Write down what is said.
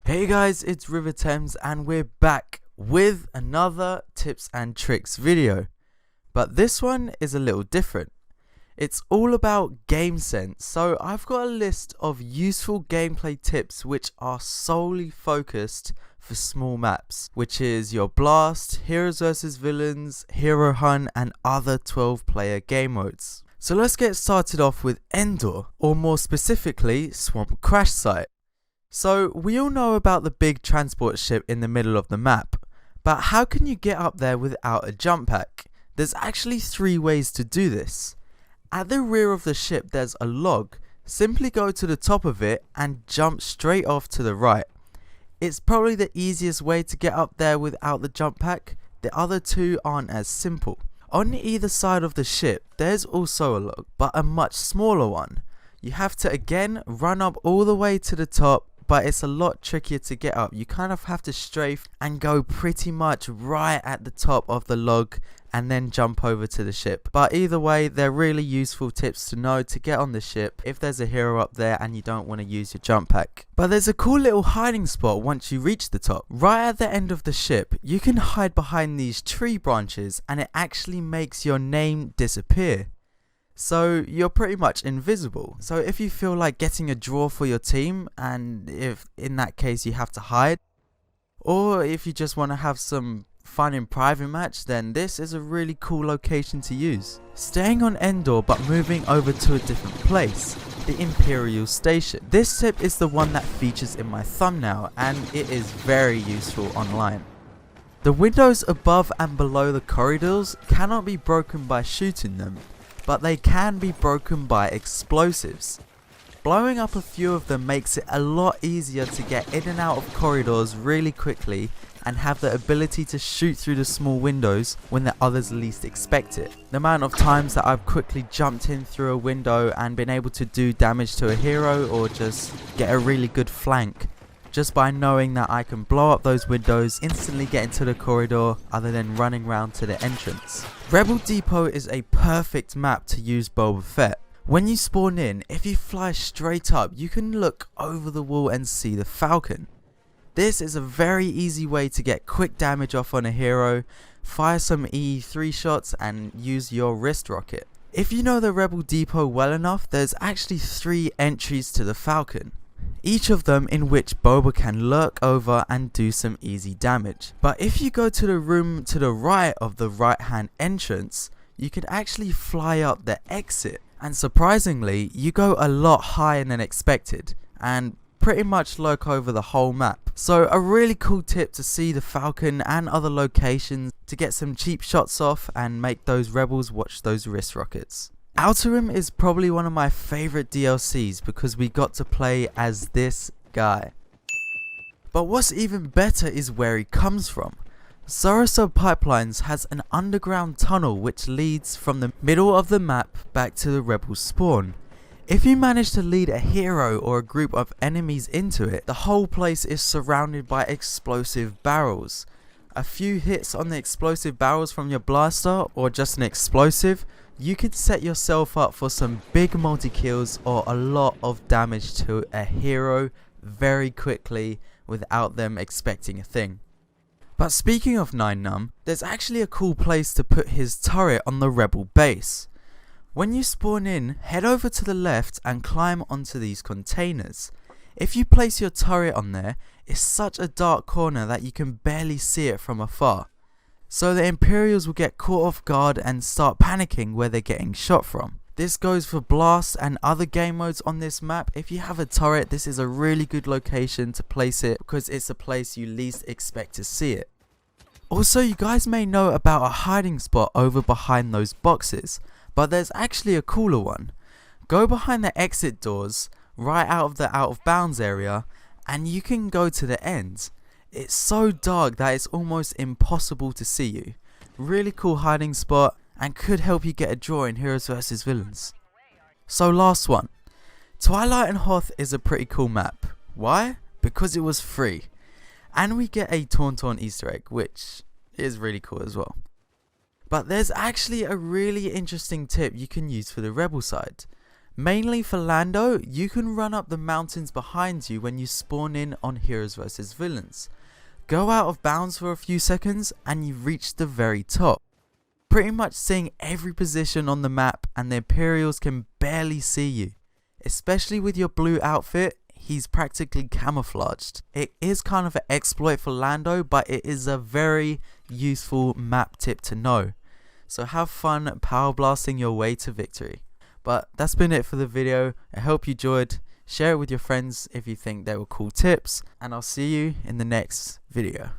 Hey guys, it's Riva and we're back with another tips and tricks video. But this one is a little different. It's all about game sense. So I've got a list of useful gameplay tips which are solely focused for small maps, which is your Blast, Heroes vs Villains, Hero Hunt and other 12-player game modes. So let's get started off with Endor, or more specifically Swamp Crash Site. So we all know about the big transport ship in the middle of the map, but how can you get up there without a jump pack? There's actually 3 ways to do this. At the rear of the ship there's a log. Simply go to the top of it and jump straight off to the right. It's probably the easiest way to get up there without the jump pack. The other 2 aren't as simple. On either side of the ship there's also a log, but a much smaller one. You have to again run up all the way to the top, but it's a lot trickier to get up. You kind of have to strafe and go pretty much right at the top of the log and then jump over to the ship. But either way, they're really useful tips to know to get on the ship if there's a hero up there and you don't want to use your jump pack. But there's a cool little hiding spot once you reach the top. Right at the end of the ship, you can hide behind these tree branches and it actually makes your name disappear. So you're pretty much invisible. So if you feel like getting a draw for your team, and if in that case you have to hide, or if you just want to have some fun in private match, then this is a really cool location to use. Staying on Endor but moving over to a different place, the Imperial Station. This tip is the one that features in my thumbnail and it is very useful online. The windows above and below the corridors cannot be broken by shooting them, but they can be broken by explosives. Blowing up a few of them makes it a lot easier to get in and out of corridors really quickly and have the ability to shoot through the small windows when the others least expect it. The amount of times that I've quickly jumped in through a window and been able to do damage to a hero or just get a really good flank just by knowing that I can blow up those windows, instantly get into the corridor other than running round to the entrance. Rebel Depot is a perfect map to use Boba Fett. When you spawn in, if you fly straight up, you can look over the wall and see the Falcon. This is a very easy way to get quick damage off on a hero, fire some E3 shots and use your wrist rocket. If you know the Rebel Depot well enough, there's actually 3 entries to the Falcon, each of them in which Boba can lurk over and do some easy damage. But if you go to the room to the right of the right hand entrance, you can actually fly up the exit, and surprisingly you go a lot higher than expected and pretty much lurk over the whole map. So a really cool tip to see the Falcon and other locations to get some cheap shots off and make those rebels watch those wrist rockets. Outer Rim is probably one of my favourite DLCs because we got to play as this guy. But what's even better is where he comes from. Sarasota Pipelines has an underground tunnel which leads from the middle of the map back to the rebel spawn. If you manage to lead a hero or a group of enemies into it, the whole place is surrounded by explosive barrels. A few hits on the explosive barrels from your blaster or just an explosive, you could set yourself up for some big multi-kills or a lot of damage to a hero very quickly without them expecting a thing. But speaking of 9num, there's actually a cool place to put his turret on the rebel base. When you spawn in, head over to the left and climb onto these containers. If you place your turret on there, it's such a dark corner that you can barely see it from afar. So the Imperials will get caught off guard and start panicking where they're getting shot from. This goes for Blast and other game modes on this map. If you have a turret, this is a really good location to place it because it's a place you least expect to see it. Also, you guys may know about a hiding spot over behind those boxes, but there's actually a cooler one. Go behind the exit doors, right out of the out of bounds area, and you can go to the end. It's so dark that it's almost impossible to see you. Really cool hiding spot and could help you get a draw in Heroes vs Villains. So last one. Twilight Hoth is a pretty cool map. Why? Because it was free. And we get a Tauntaun Easter egg, which is really cool as well. But there's actually a really interesting tip you can use for the rebel side. Mainly for Lando, you can run up the mountains behind you when you spawn in on Heroes vs Villains. Go out of bounds for a few seconds and you reach the very top, pretty much seeing every position on the map, and the Imperials can barely see you. Especially with your blue outfit, he's practically camouflaged. It is kind of an exploit for Lando, but it is a very useful map tip to know. So have fun power blasting your way to victory. But that's been it for the video. I hope you enjoyed. Share it with your friends if you think they were cool tips, and I'll see you in the next video.